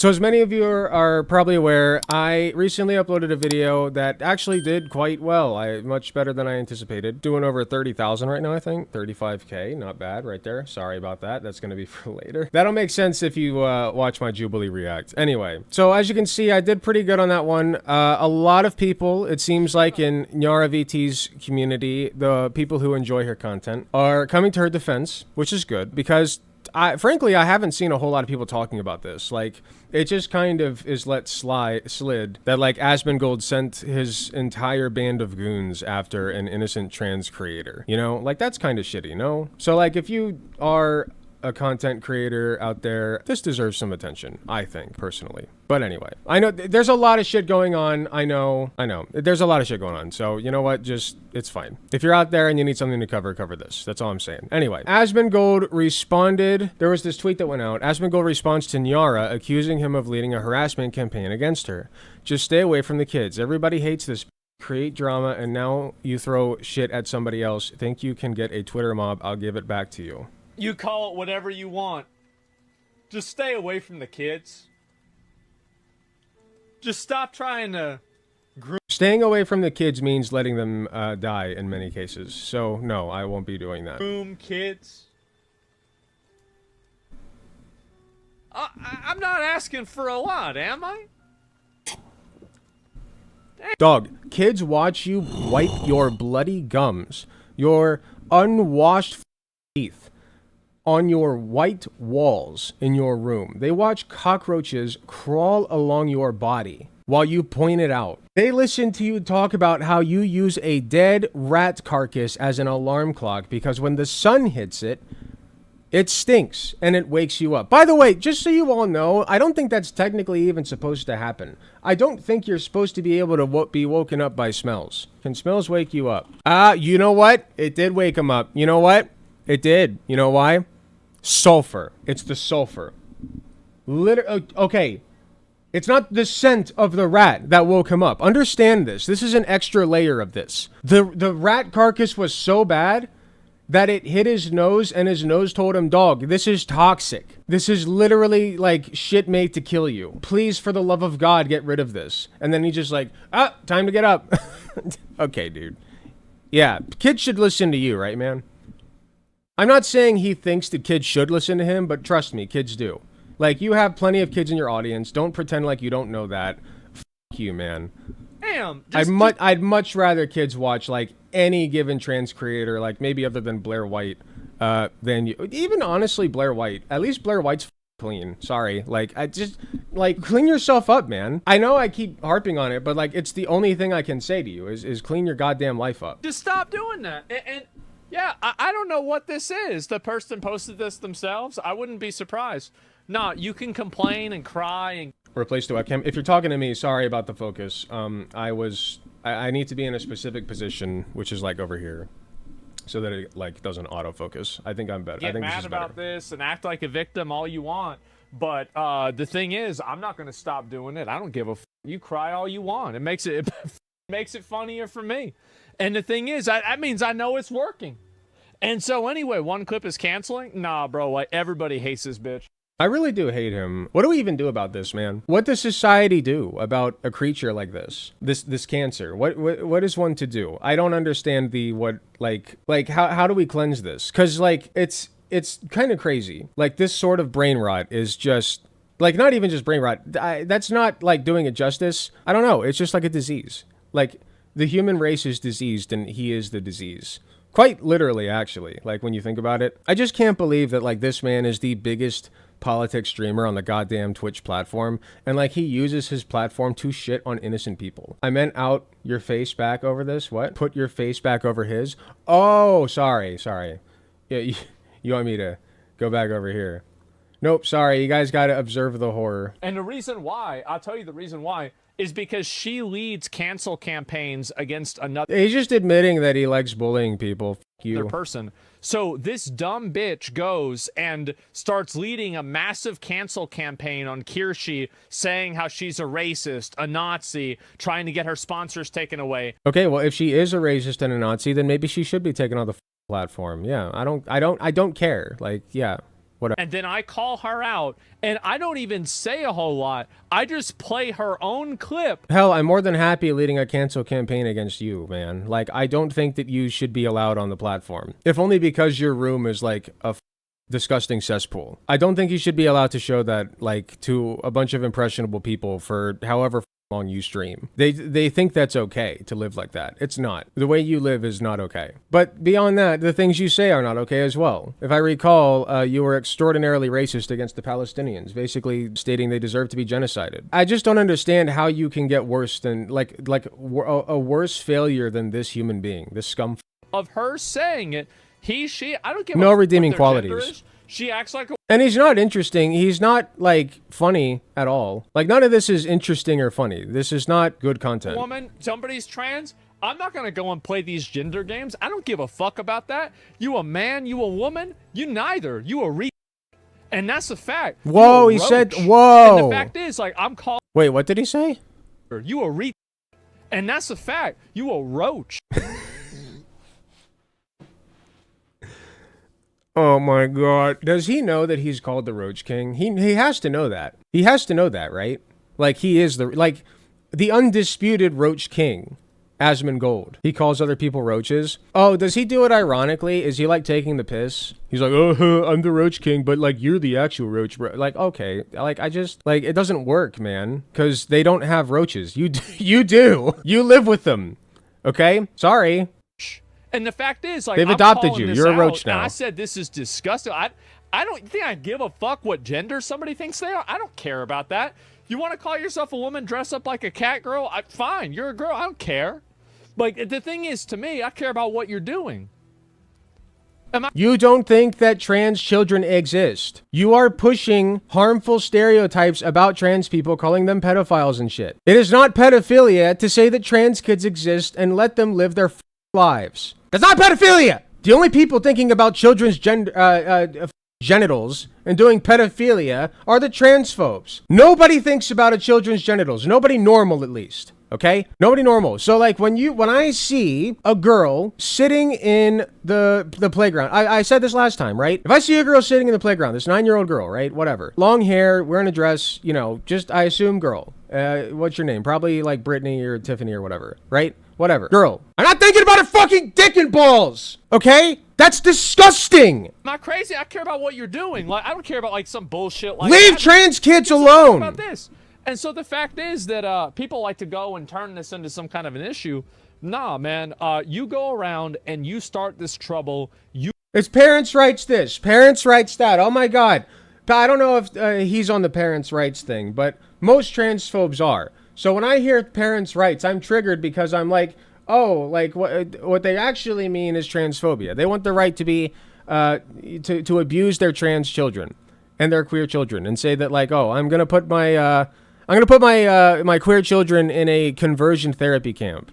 So as many of you are probably aware, I recently uploaded a video that actually did quite well. Much better than I anticipated. Doing over 30,000 right now, I think. 35K, not bad right there. Sorry about that. That's going to be for later. That'll make sense if you watch my Jubilee react. Anyway, so as you can see, I did pretty good on that one. A lot of people, it seems like in Nyara VT's community, the people who enjoy her content, are coming to her defense, which is good because frankly, I haven't seen a whole lot of people talking about this. Like, it just kind of is slid that, like, Asmongold sent his entire band of goons after an innocent trans creator. You know? Like, that's kind of shitty, no? So, like, if you are a content creator out there, this deserves some attention, I think, personally. But anyway, I know there's a lot of shit going on. I know. There's a lot of shit going on. So, you know what? Just, it's fine. If you're out there and you need something to cover this. That's all I'm saying. Anyway, Asmongold responded. There was this tweet that went out. Asmongold responds to Nyara, accusing him of leading a harassment campaign against her. Just stay away from the kids. Everybody hates this. Create drama, and now you throw shit at somebody else. Think you can get a Twitter mob? I'll give it back to you. You call it whatever you want. Just stay away from the kids. Just stop trying to groom. Staying away from the kids means letting them die in many cases. So, no, I won't be doing that. Groom kids. I'm not asking for a lot, am I? Dog, kids watch you wipe your bloody gums, your unwashed teeth, on your white walls in your room. They watch cockroaches crawl along your body while you point it out. They listen to you talk about how you use a dead rat carcass as an alarm clock because when the sun hits it, it stinks and it wakes you up. By the way, just so you all know, I don't think that's technically even supposed to happen. I don't think you're supposed to be able to be woken up by smells. Can smells wake you up? You know what? It did wake him up. You know what? It did. You know why? Sulfur. It's the sulfur. Okay. It's not the scent of the rat that woke him up. Understand this. This is an extra layer of this. The rat carcass was so bad that it hit his nose and his nose told him, dog, this is toxic. This is literally like shit made to kill you. Please, for the love of God, get rid of this. And then he just like, time to get up. Okay, dude. Yeah, kids should listen to you, right, man? I'm not saying he thinks that kids should listen to him, but trust me, kids do. Like, you have plenty of kids in your audience. Don't pretend like you don't know that. Fuck you, man. Damn. I'd much rather kids watch, like, any given trans creator, like, maybe other than Blair White, than you. Even, honestly, Blair White. At least Blair White's clean. Sorry. Like, clean yourself up, man. I know I keep harping on it, but, like, it's the only thing I can say to you is clean your goddamn life up. Just stop doing that. And yeah, I don't know what this is. The person posted this themselves. I wouldn't be surprised. No, you can complain and cry and... Replace the webcam. If you're talking to me, sorry about the focus. I need to be in a specific position, which is like over here, so that it like doesn't autofocus. I think I'm better. Get I think mad this is about better. this and act like a victim all you want. But the thing is, I'm not going to stop doing it. I don't give a f. You cry all you want. It makes it funnier for me. And the thing is, that means I know it's working. And so anyway, one clip is canceling? Nah, bro, like everybody hates this bitch. I really do hate him. What do we even do about this, man? What does society do about a creature like this? This cancer? What is one to do? I don't understand how do we cleanse this? Cause like it's kind of crazy. Like this sort of brain rot is just like not even just brain rot. That's not like doing it justice. I don't know. It's just like a disease. Like the human race is diseased and he is the disease. Quite literally, actually, like when you think about it. I just can't believe that like this man is the biggest politics streamer on the goddamn Twitch platform, and like he uses his platform to shit on innocent people. I meant out your face back over this. What? Put your face back over his? Oh, sorry. Yeah, you want me to go back over here? Nope, sorry. You guys gotta observe the horror. And the reason why, I'll tell you the reason why, is because she leads cancel campaigns against another... He's just admitting that he likes bullying people. Fuck you. Person. So this dumb bitch goes and starts leading a massive cancel campaign on Kirshi, saying how she's a racist, a Nazi, trying to get her sponsors taken away. Okay, well, if she is a racist and a Nazi, then maybe she should be taken off the platform. Yeah, I don't care. Like, yeah, whatever. And then I call her out, and I don't even say a whole lot. I just play her own clip. Hell, I'm more than happy leading a cancel campaign against you, man. Like, I don't think that you should be allowed on the platform. If only because your room is like a disgusting cesspool. I don't think you should be allowed to show that, like, to a bunch of impressionable people for however long you stream. They think that's okay to live like that. It's not. The way you live is not okay. But beyond that, the things you say are not okay as well. If I recall, you were extraordinarily racist against the Palestinians, basically stating they deserve to be genocided. I just don't understand how you can get worse than, like a worse failure than this human being, this scum. Of her saying it, she, I don't give no a redeeming what their gender qualities. is. She acts like a And he's not interesting. He's not, like, funny at all. Like, none of this is interesting or funny. This is not good content. woman, somebody's trans. I'm not going to go and play these gender games. I don't give a fuck about that. You a man, you a woman, you neither. You a and that's a fact. Whoa, he said, whoa. And the fact is, like, I'm calling. Wait, what did he say? You a and that's a fact. You a roach. Oh my god. Does he know that he's called the Roach King? He has to know that. He has to know that, right? Like, he is the undisputed Roach King, Asmongold. He calls other people roaches. Oh, does he do it ironically? Is he, like, taking the piss? He's like, oh, I'm the Roach King, but, like, you're the actual roach, bro. Like, okay. Like, it doesn't work, man. Because they don't have roaches. You do. You live with them. Okay? Sorry. And the fact is, like, they've I'm adopted you. You're a roach out, now. And I said this is disgusting. I don't think I give a fuck what gender somebody thinks they are. I don't care about that. You want to call yourself a woman, dress up like a cat girl? Fine, you're a girl. I don't care. Like, the thing is, to me, I care about what you're doing. You don't think that trans children exist. You are pushing harmful stereotypes about trans people, calling them pedophiles and shit. It is not pedophilia to say that trans kids exist and let them live their lives. That's not pedophilia! The only people thinking about children's genitals and doing pedophilia are the transphobes. Nobody thinks about a children's genitals. Nobody normal, at least. Okay? Nobody normal. So, like, when I see a girl sitting in the playground, I said this last time, right? If I see a girl sitting in the playground, this 9-year-old girl, right? Whatever. Long hair, wearing a dress, you know, just, I assume girl. What's your name? Probably, like, Brittany or Tiffany or whatever, right? Whatever. Girl. I'm not thinking about her fucking dick and balls! Okay? That's disgusting! Am I crazy? I care about what you're doing. Like, I don't care about, like, some bullshit like Leave that. trans kids Just alone! about this. And so the fact is that people like to go and turn this into some kind of an issue. Nah, man. You go around and you start this trouble. It's parents' rights this, parents' rights that. Oh my god. I don't know if he's on the parents' rights thing, but most transphobes are. So when I hear parents' rights, I'm triggered because I'm like, oh, like what they actually mean is transphobia. They want the right to be to abuse their trans children and their queer children and say that, like, oh, I'm gonna put my my queer children in a conversion therapy camp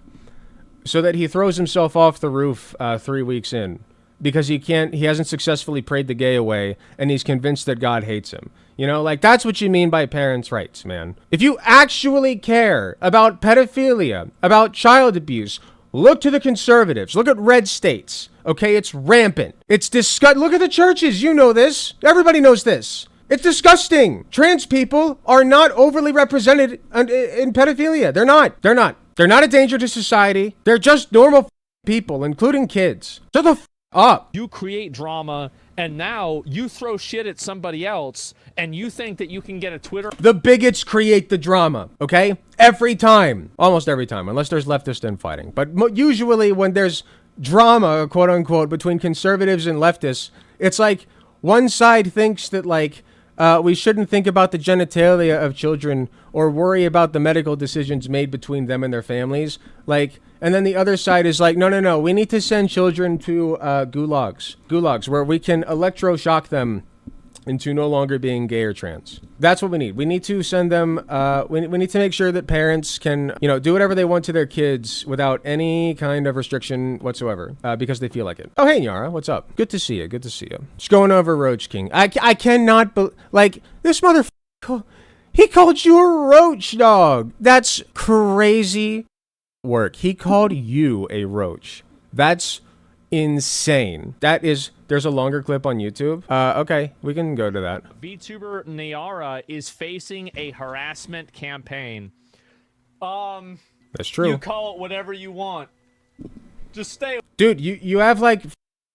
so that he throws himself off the roof 3 weeks in because he hasn't successfully prayed the gay away and he's convinced that God hates him. You know, like, that's what you mean by parents' rights, man. If you actually care about pedophilia, about child abuse, look to the conservatives. Look at red states. Okay, it's rampant. It's disgusting. Look at the churches. You know this. Everybody knows this. It's disgusting. Trans people are not overly represented in pedophilia. They're not. They're not. They're not a danger to society. They're just normal people, including kids. Shut the up. You create drama, and now you throw shit at somebody else, and you think that you can get a Twitter. The bigots create the drama, okay? Every time. Almost every time, unless there's leftist infighting. But usually when there's drama, quote unquote, between conservatives and leftists, it's like one side thinks that, like, we shouldn't think about the genitalia of children or worry about the medical decisions made between them and their families. Like, and then the other side is like, no, we need to send children to gulags where we can electroshock them into no longer being gay or trans. That's what we need. We need to send them, we need to make sure that parents can, you know, do whatever they want to their kids without any kind of restriction whatsoever, because they feel like it. Oh, hey, Nyara, what's up? Good to see you. Good to see you. Just going over Roach King. I cannot, like, this motherfucker, he called you a roach, dog. That's crazy work. He called you a roach. That's insane. That is There's a longer clip on YouTube. Okay, we can go to that. VTuber Niara is facing a harassment campaign. That's true. You call it whatever you want. Just stay. Dude, you have like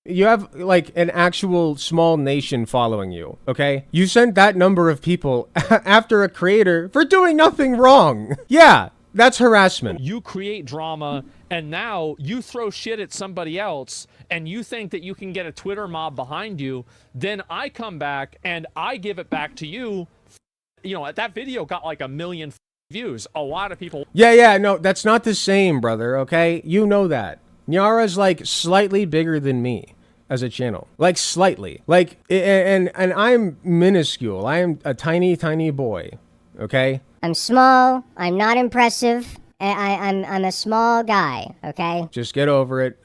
an actual small nation following you, okay? You sent that number of people after a creator for doing nothing wrong. Yeah, that's harassment. You create drama, and now you throw shit at somebody else, and you think that you can get a Twitter mob behind you. Then I come back, and I give it back to you. You know, that video got like 1 million views. A lot of people... Yeah, no, that's not the same, brother, okay? You know that. Nyara's like slightly bigger than me as a channel, like slightly, like, and I'm minuscule. I am a tiny boy, okay? I'm small. I'm not impressive. I'm a small guy, okay? Just get over it.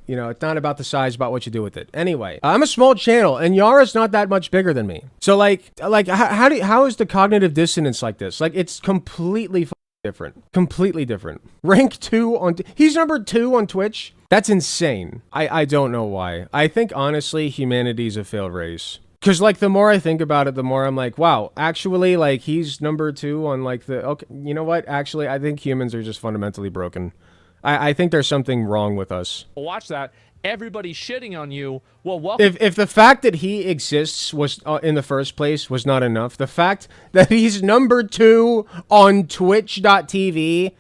You know, it's not about the size, about what you do with it. Anyway, I'm a small channel, and Yara's not that much bigger than me. So like, how is the cognitive dissonance like this? Like, it's completely different. Completely different. Rank 2 on... He's number 2 on Twitch? That's insane. I don't know why. I think, honestly, humanity's a failed race. Because, like, the more I think about it, the more I'm like, wow, actually, like, he's number 2 on, like, the... Okay, you know what? Actually, I think humans are just fundamentally broken. I think there's something wrong with us. Watch that. Everybody's shitting on you. Well, welcome. If the fact that he exists was in the first place was not enough, the fact that he's number 2 on Twitch.tv,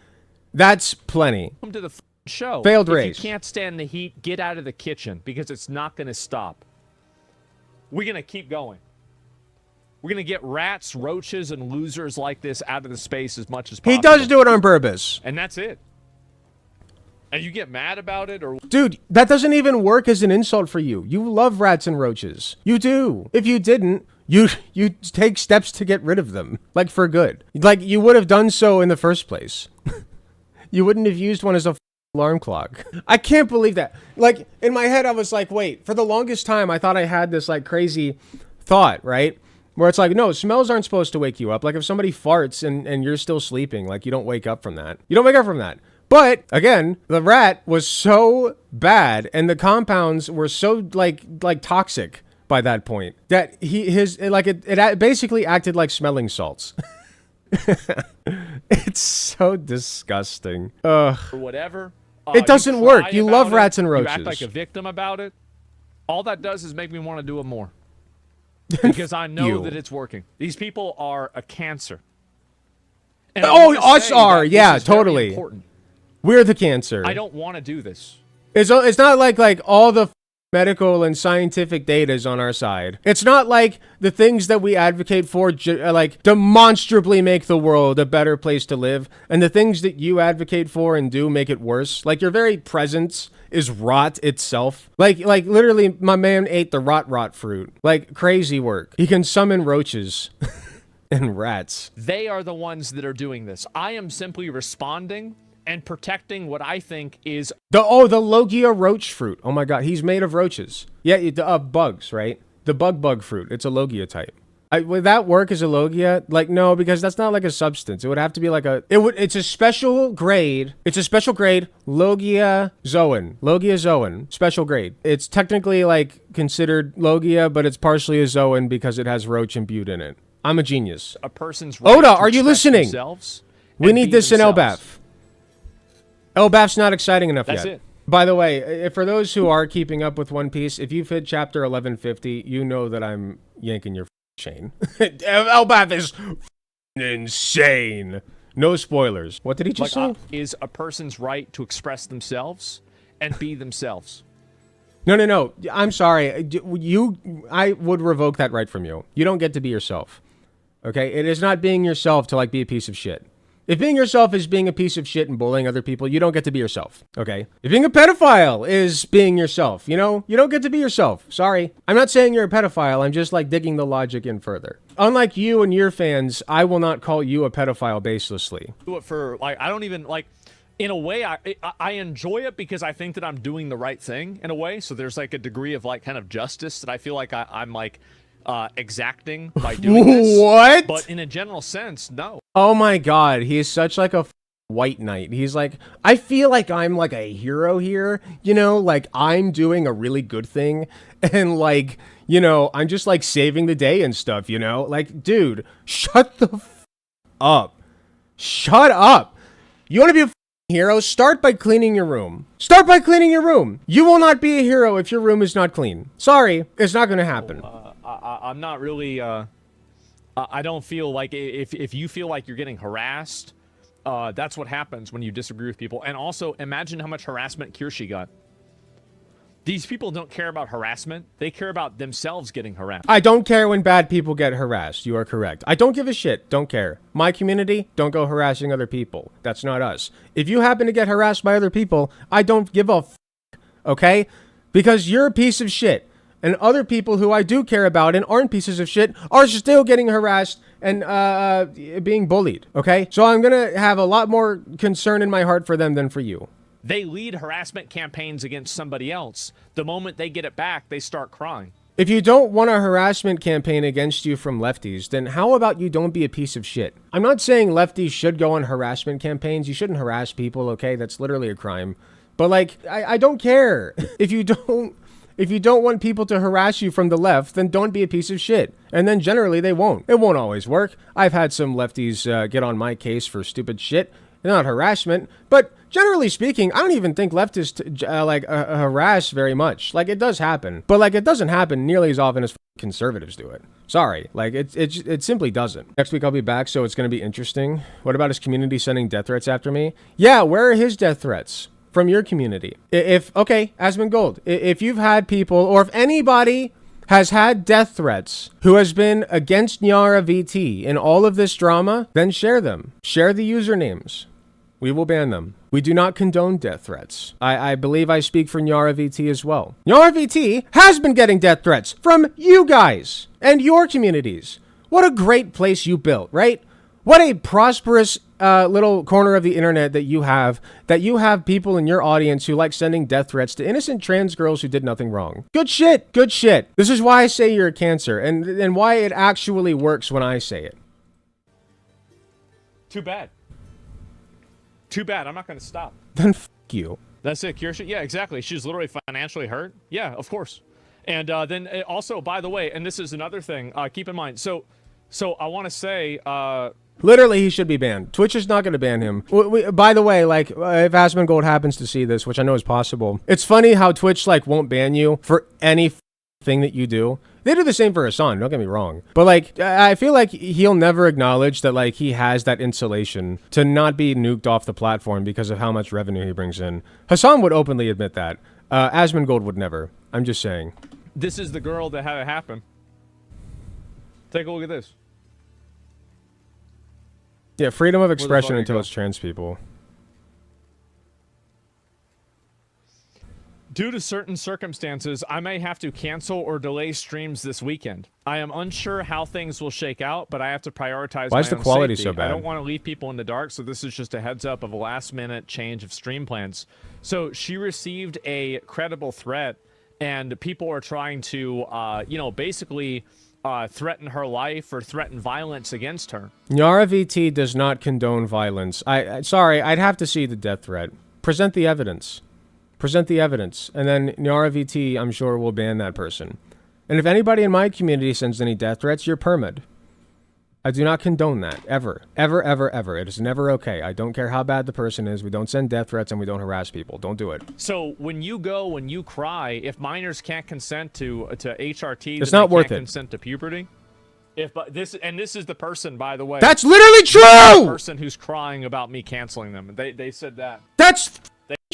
that's plenty. Welcome to the show. Failed if race. You can't stand the heat, get out of the kitchen, because it's not going to stop. We're going to keep going. We're going to get rats, roaches, and losers like this out of the space as much as possible. He does do it on purpose. And that's it. And you get mad about it, or... Dude, that doesn't even work as an insult for you. You love rats and roaches. You do. If you didn't, you take steps to get rid of them. Like, for good. Like, you would have done so in the first place. You wouldn't have used one as a alarm clock. I can't believe that. Like, in my head, I was like, wait, for the longest time, I thought I had this, like, crazy thought, right? Where it's like, no, smells aren't supposed to wake you up. Like, if somebody farts and you're still sleeping, like, you don't wake up from that. You don't wake up from that. But, again, the rat was so bad, and the compounds were so, like toxic by that point, that it basically acted like smelling salts. It's so disgusting. Ugh. Or whatever. It doesn't work. You love rats and roaches. You act like a victim about it. All that does is make me want to do it more. Because I know that it's working. These people are a cancer. And us are. Yeah, totally. We're the cancer. I don't want to do this. It's not like all the medical and scientific data is on our side. It's not like the things that we advocate for like demonstrably make the world a better place to live, and the things that you advocate for and do make it worse. Like, your very presence is rot itself. Like literally, my man ate the rot fruit. Like, crazy work. He can summon roaches and rats. They are the ones that are doing this. I am simply responding and protecting what I think is... the Logia roach fruit. Oh my god, he's made of roaches. Yeah, bugs, right? The bug fruit. It's a Logia type. Would that work as a Logia? Like, no, because that's not like a substance. It would have to be like it's a special grade. It's a special grade Logia zoan. Logia zoan. Special grade. It's technically like considered Logia, but it's partially a zoan because it has roach imbued in it. I'm a genius. A person's right Oda, are you listening? We need this in themselves. LBAF. LBAF's not exciting enough yet. That's it. By the way, for those who are keeping up with One Piece, if you've hit chapter 1150, you know that I'm yanking your chain. LBAF is insane. No spoilers. What did he just say? Is a person's right to express themselves and be themselves. No. I'm sorry. I would revoke that right from you. You don't get to be yourself. Okay? It is not being yourself to, like, be a piece of shit. If being yourself is being a piece of shit and bullying other people, you don't get to be yourself, okay? If being a pedophile is being yourself, you know, you don't get to be yourself. Sorry. I'm not saying you're a pedophile. I'm just, like, digging the logic in further. Unlike you and your fans, I will not call you a pedophile baselessly. Do it for, like, I don't even, like, in a way, I enjoy it because I think that I'm doing the right thing, in a way. So there's, like, a degree of, like, kind of justice that I feel like I'm like, exacting by doing this. What? But in a general sense, no. Oh my god, he is such like a white knight. He's like, I feel like I'm like a hero here, you know, like I'm doing a really good thing, and like, you know, I'm just like saving the day and stuff, you know? Like, dude, shut the up. Shut up. You want to be a hero? Start by cleaning your room. Start by cleaning your room. You will not be a hero if your room is not clean. Sorry, it's not going to happen. I'm not really, I don't feel like, if you feel like you're getting harassed, that's what happens when you disagree with people. And also, imagine how much harassment Kiershi got. These people don't care about harassment. They care about themselves getting harassed. I don't care when bad people get harassed. You are correct. I don't give a shit. Don't care. My community, don't go harassing other people. That's not us. If you happen to get harassed by other people, I don't give a f***, okay? Because you're a piece of shit. And other people who I do care about and aren't pieces of shit are still getting harassed and being bullied, okay? So I'm going to have a lot more concern in my heart for them than for you. They lead harassment campaigns against somebody else. The moment they get it back, they start crying. If you don't want a harassment campaign against you from lefties, then how about you don't be a piece of shit? I'm not saying lefties should go on harassment campaigns. You shouldn't harass people, okay? That's literally a crime. But like, I don't care. If you don't want people to harass you from the left, then don't be a piece of shit. And then generally they won't. It won't always work. I've had some lefties get on my case for stupid shit. Not harassment, but generally speaking, I don't even think leftists harass very much. Like, it does happen, but like it doesn't happen nearly as often as conservatives do it. Sorry, like it simply doesn't. Next week I'll be back, so it's gonna be interesting. What about his community sending death threats after me? Yeah, where are his death threats from your community? Okay, Asmongold, if you've had people, or if anybody has had death threats who has been against Nyara VT in all of this drama, then share them. Share the usernames. We will ban them. We do not condone death threats. I believe I speak for Nyara VT as well. Nyara VT has been getting death threats from you guys and your communities. What a great place you built, right? What a prosperous little corner of the internet that you have people in your audience who like sending death threats to innocent trans girls who did nothing wrong. Good shit. Good shit. This is why I say you're a cancer, and why it actually works when I say it. Too bad. Too bad. I'm not going to stop. Then f*** you. That's it, Kiershi? Yeah, exactly. She's literally financially hurt. Yeah, of course. And then also, by the way, and this is another thing, keep in mind. So I want to say... literally, he should be banned. Twitch is not going to ban him. By the way, like, if Asmongold happens to see this, which I know is possible, it's funny how Twitch, like, won't ban you for any thing that you do. They do the same for Hassan, don't get me wrong. But, like, I feel like he'll never acknowledge that, like, he has that insulation to not be nuked off the platform because of how much revenue he brings in. Hassan would openly admit that. Asmongold would never. I'm just saying. This is the girl that had it happen. Take a look at this. Yeah, freedom of expression until it's trans people. Due to certain circumstances, I may have to cancel or delay streams this weekend. I am unsure how things will shake out, but I have to prioritize Why is the quality safety. so bad? I don't want to leave people in the dark, so this is just a heads up of a last-minute change of stream plans. So she received a credible threat, and people are trying to, basically threaten her life or threaten violence against her. Nyara VT does not condone violence. Sorry, I'd have to see the death threat. Present the evidence. Present the evidence, and then Nyara VT, I'm sure, will ban that person. And if anybody in my community sends any death threats, you're permid. I do not condone that, ever. Ever, ever, ever. It is never okay. I don't care how bad the person is. We don't send death threats and we don't harass people. Don't do it. So when you cry, if minors can't consent to HRT, it's not worth it. Consent to puberty. This is the person, by the way. That's literally true. The person who's crying about me canceling them. They said that. That's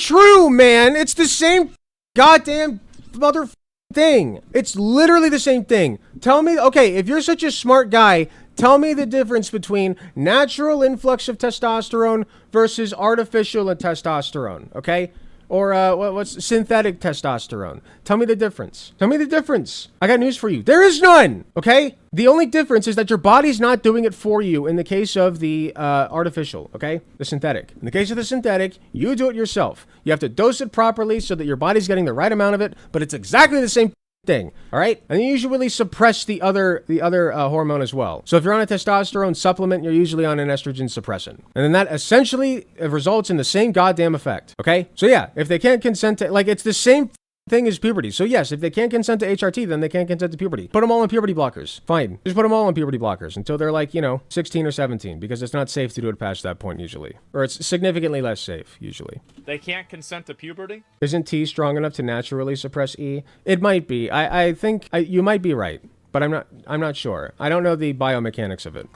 true, man. It's the same goddamn mother thing. It's literally the same thing. Tell me, okay, if you're such a smart guy, tell me the difference between natural influx of testosterone versus artificial testosterone, okay? Or what's synthetic testosterone? Tell me the difference. Tell me the difference. I got news for you. There is none, okay? The only difference is that your body's not doing it for you in the case of the artificial, okay? The synthetic. In the case of the synthetic, you do it yourself. You have to dose it properly so that your body's getting the right amount of it, but it's exactly the same thing, all right? And you usually suppress the other hormone as well. So if you're on a testosterone supplement, you're usually on an estrogen suppressant. And then that essentially results in the same goddamn effect, okay? So yeah, if they can't consent to, like, it's the same thing as puberty. So yes, if they can't consent to HRT, then they can't consent to puberty. Put them all on puberty blockers. Fine. Just put them all on puberty blockers until they're like, 16 or 17, because it's not safe to do it past that point usually. Or it's significantly less safe usually. They can't consent to puberty? Isn't T strong enough to naturally suppress E? It might be. I think you might be right, but I'm not sure. I don't know the biomechanics of it.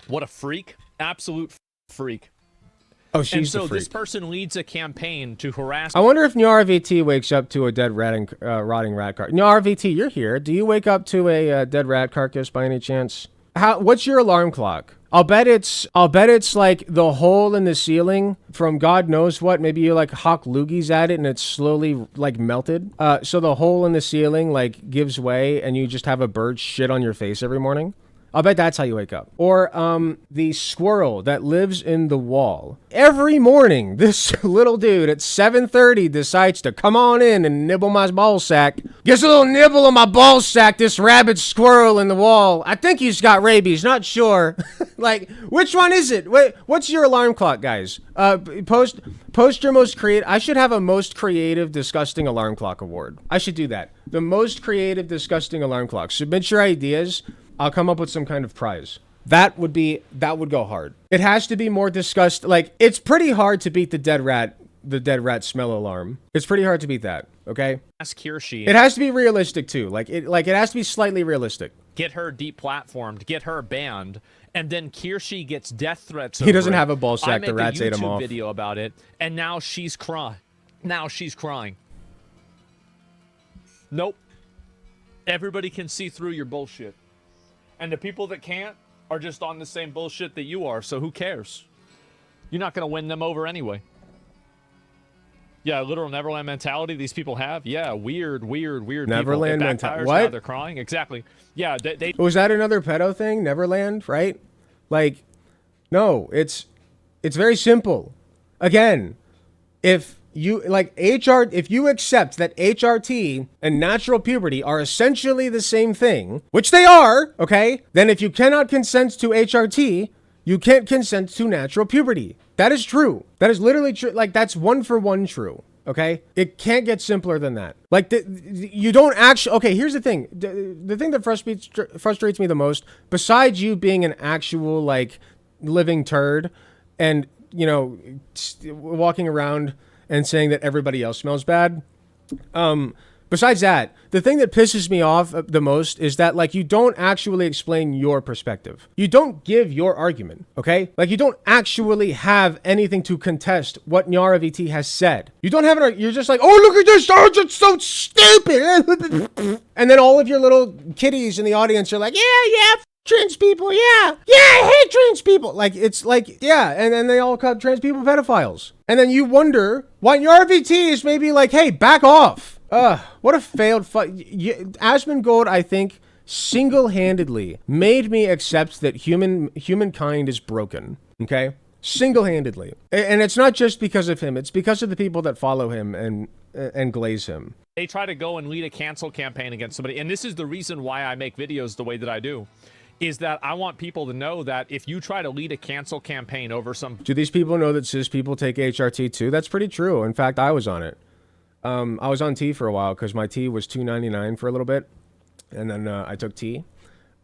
What a freak. Absolute freak. Oh, she's and so the freak. this person leads a campaign to harass. I wonder if NRVT wakes up to a dead rotting rat carcass. NRVT, you're here. Do you wake up to a dead rat carcass by any chance? What's your alarm clock? I'll bet it's like the hole in the ceiling from God knows what. Maybe you like hawk loogies at it and it's slowly like melted. So the hole in the ceiling like gives way and you just have a bird shit on your face every morning. I'll bet that's how you wake up. Or the squirrel that lives in the wall. Every morning, this little dude at 7:30 decides to come on in and nibble my ball sack. Gets a little nibble on my ball sack, this rabid squirrel in the wall. I think he's got rabies, not sure. Like, which one is it? Wait, what's your alarm clock, guys? Post your most creative. I should have a most creative, disgusting alarm clock award. I should do that. The most creative, disgusting alarm clock. Submit your ideas. I'll come up with some kind of prize. That would go hard. It has to be more disgusting. Like, it's pretty hard to beat the dead rat smell alarm. It's pretty hard to beat that, okay? Ask Kirshi. It has to be realistic too. Like it has to be slightly realistic. Get her deplatformed, get her banned, and then Kirshi gets death threats. He doesn't have a ball sack. The rats ate him off. I made a YouTube video about it, and now she's crying. Nope. Everybody can see through your bullshit. And the people that can't are just on the same bullshit that you are, so who cares? You're not going to win them over anyway. Yeah, literal Neverland mentality these people have. Yeah, weird Neverland mentality. What? Now they're crying. Exactly. Yeah, they Was that another pedo thing? Neverland, right? Like, no, it's very simple. Again, if you accept that HRT and natural puberty are essentially the same thing, which they are, okay, then if you cannot consent to HRT, you can't consent to natural puberty. That is true. That is literally true. Like, that's 1-for-1 true. Okay? It can't get simpler than that. Like, you don't actually... Okay, here's the thing. The thing that frustrates me the most, besides you being an actual, like, living turd and, walking around and saying that everybody else smells bad. Besides that, the thing that pisses me off the most is that, like, you don't actually explain your perspective. You don't give your argument, okay? Like, you don't actually have anything to contest what Nyara VT has said. You don't have it. You're just like, oh, look at this. Oh, it's so stupid. And then all of your little kitties in the audience are like, yeah, trans people, yeah, I hate trans people. Like, it's like, yeah, and then they all call trans people pedophiles. And then you wonder why your RVT is maybe like, hey, back off. What a failed Asmongold, I think, single-handedly made me accept that humankind is broken, okay? Single-handedly. And it's not just because of him, it's because of the people that follow him and glaze him. They try to go and lead a cancel campaign against somebody, and this is the reason why I make videos the way that I do. Is that I want people to know that if you try to lead a cancel campaign over some... Do these people know that cis people take HRT too? That's pretty true. In fact, I was on it. I was on T for a while because my T was $2.99 for a little bit. And then I took T,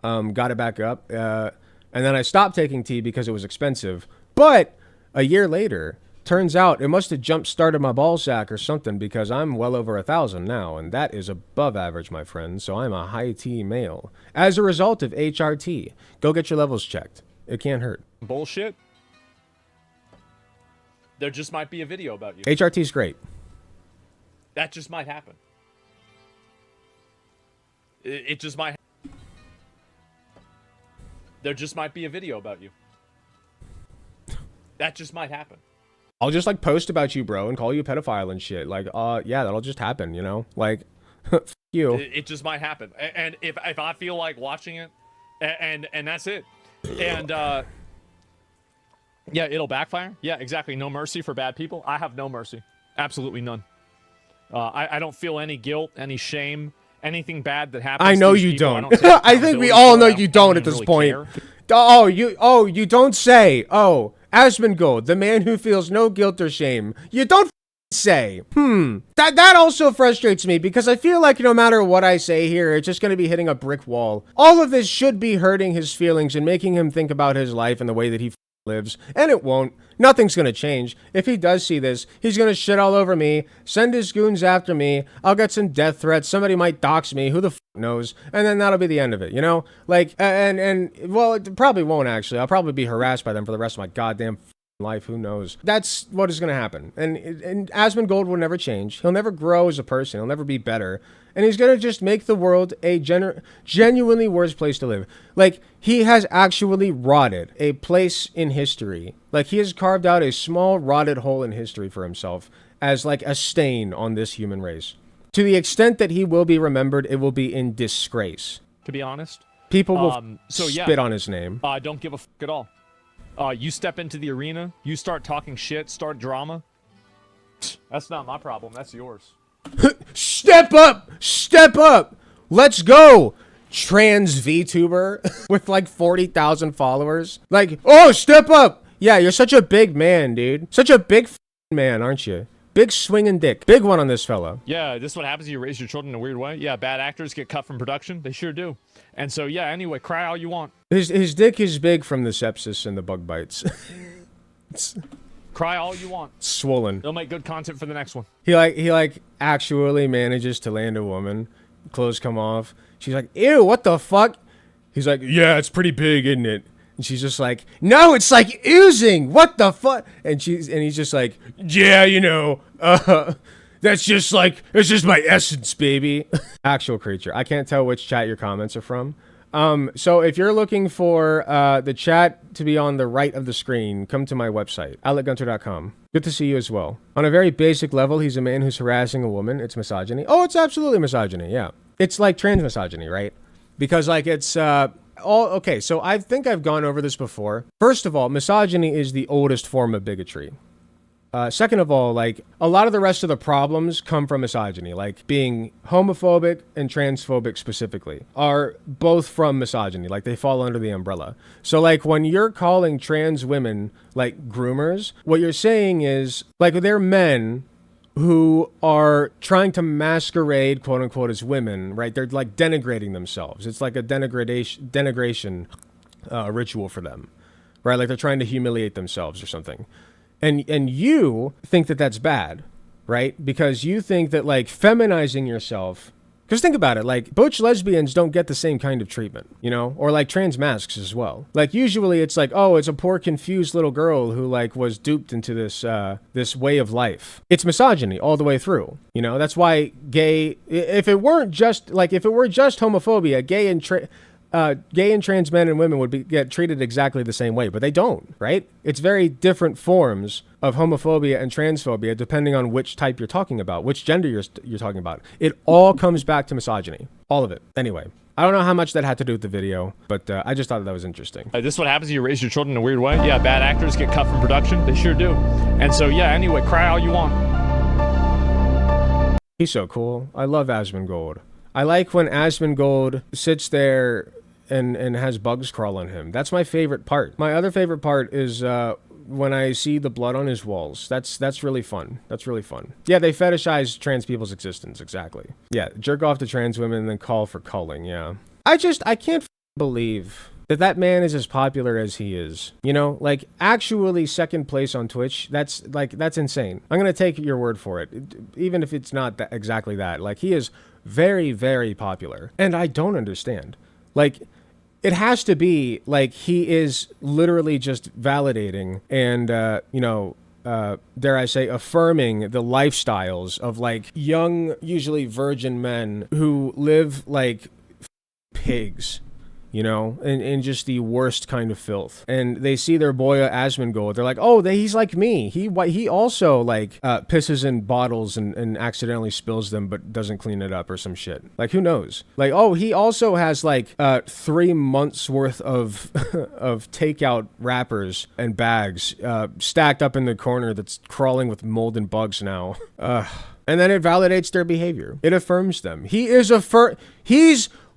got it back up. And then I stopped taking T because it was expensive. But a year later, turns out it must have jump-started my ball sack or something because I'm well over 1,000 now. And that is above average, my friend. So I'm a high T male. As a result of HRT, go get your levels checked. It can't hurt. Bullshit. There just might be a video about you. HRT's great. That just might happen. It just might. There just might be a video about you. That just might happen. I'll just, like, post about you, bro, and call you a pedophile and shit. Like, yeah, that'll just happen, you know? Like, f you. It just might happen. And if I feel like watching it, and that's it. And, yeah, it'll backfire. Yeah, exactly. No mercy for bad people. I have no mercy. Absolutely none. I don't feel any guilt, any shame, anything bad that happens. I know to these you people, don't. I, don't I think we all know you don't at this point. You don't say. Oh, Asmongold, the man who feels no guilt or shame. You don't say. That also frustrates me because I feel like no matter what I say here, it's just going to be hitting a brick wall. All of this should be hurting his feelings and making him think about his life and the way that he lives, and it won't. Nothing's gonna change. If he does see this, he's gonna shit all over me, send his goons after me, I'll get some death threats, somebody might dox me, who the knows, and then that'll be the end of it, you know? Like, well, it probably won't actually. I'll probably be harassed by them for the rest of my goddamn life, who knows? That's what is gonna happen. And Asmongold will never change. He'll never grow as a person. He'll never be better. And he's gonna just make the world a genuinely worse place to live. Like, he has actually rotted a place in history. Like, he has carved out a small rotted hole in history for himself as like a stain on this human race. To the extent that he will be remembered, it will be in disgrace. To be honest, people will spit on his name. Don't give a fuck at all. You step into the arena, you start talking shit, start drama. That's not my problem. That's yours. Step up! Step up! Let's go! Trans VTuber with like 40,000 followers. Like, oh, step up! Yeah, you're such a big man, dude. Such a big man, aren't you? Big swinging dick. Big one on this fella. Yeah, this is what happens when you raise your children in a weird way. Yeah, bad actors get cut from production. They sure do. And so, yeah, anyway, cry all you want. His dick is big from the sepsis and the bug bites. Cry all you want. Swollen. They'll make good content for the next one. He actually manages to land a woman. Clothes come off. She's like, ew, what the fuck? He's like, yeah, it's pretty big, isn't it? And she's just like, no, it's like oozing. What the fuck? And he's just like, yeah, you know, that's just like, it's just my essence, baby. Actual creature. I can't tell which chat your comments are from. So if you're looking for the chat to be on the right of the screen, come to my website, alecgunter.com. Good to see you as well. On a very basic level, he's a man who's harassing a woman. It's misogyny. Oh, it's absolutely misogyny, yeah. It's like trans misogyny, right? Because like it's okay, so I think I've gone over this before. First of all, misogyny is the oldest form of bigotry. Second of all, like, a lot of the rest of the problems come from misogyny, like being homophobic and transphobic specifically are both from misogyny, like they fall under the umbrella. So like when you're calling trans women like groomers, what you're saying is like they're men who are trying to masquerade, quote unquote, as women, right? They're like denigrating themselves. It's like a denigration ritual for them, right? Like they're trying to humiliate themselves or something. And you think that that's bad, right? Because you think that like feminizing yourself, because think about it, like butch lesbians don't get the same kind of treatment, you know, or like trans masks as well. Like usually it's like, oh, it's a poor confused little girl who like was duped into this this way of life. It's misogyny all the way through, you know. That's why if it were just homophobia, gay and trans men and women would get treated exactly the same way, but they don't, right? It's very different forms of homophobia and transphobia depending on which type you're talking about, which gender you're talking about. It all comes back to misogyny, all of it. Anyway, I don't know how much that had to do with the video, but I just thought that was interesting. This is what happens when you raise your children in a weird way. Yeah, bad actors get cut from production. They sure do. And so, yeah, anyway, cry all you want. He's so cool. I love Asmongold. I like when Asmongold sits there and has bugs crawl on him. That's my favorite part. My other favorite part is when I see the blood on his walls. That's really fun. That's really fun. Yeah, they fetishize trans people's existence, exactly. Yeah, jerk off to trans women and then call for culling, yeah. I can't believe that man is as popular as he is. You know, like actually second place on Twitch, that's insane. I'm gonna take your word for it, even if it's not exactly that. Like he is very, very popular. And I don't understand. Like, it has to be like he is literally just validating and, dare I say, affirming the lifestyles of like young, usually virgin men who live like pigs, you know, in just the worst kind of filth. And they see their boy Asmongold. They're like, oh, he's like me. He also like pisses in bottles and accidentally spills them, but doesn't clean it up or some shit. Like, who knows? Like, oh, he also has like 3 months worth of of takeout wrappers and bags stacked up in the corner that's crawling with mold and bugs now. And then it validates their behavior. It affirms them. He's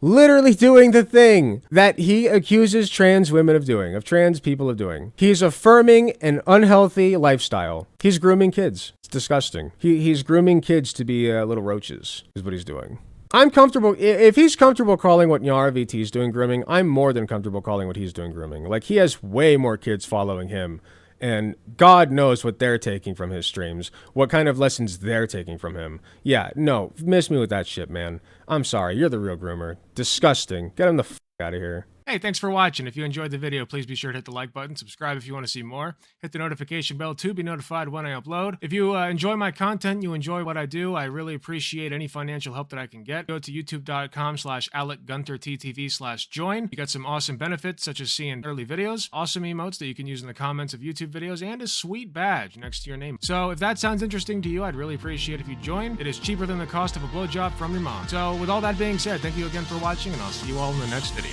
literally doing the thing that he accuses trans women of doing, of trans people of doing. He's affirming an unhealthy lifestyle. He's grooming kids. It's disgusting. He's grooming kids to be little roaches, is what he's doing. I'm comfortable, if he's comfortable calling what Nyara VT is doing grooming, I'm more than comfortable calling what he's doing grooming. Like, he has way more kids following him, and God knows what they're taking from his streams, what kind of lessons they're taking from him. Yeah, no, miss me with that shit, man. I'm sorry, you're the real groomer. Disgusting. Get him the f*** out of here. Hey, thanks for watching. If you enjoyed the video, please be sure to hit the like button, subscribe if you want to see more, hit the notification bell to be notified when I upload. If you enjoy my content, you enjoy what I do, I really appreciate any financial help that I can get. Go to youtube.com/AlecGunterTTV/join. You got some awesome benefits, such as seeing early videos, awesome emotes that you can use in the comments of YouTube videos, and a sweet badge next to your name. So if that sounds interesting to you, I'd really appreciate if you join. It is cheaper than the cost of a blowjob from your mom. So with all that being said, thank you again for watching, and I'll see you all in the next video.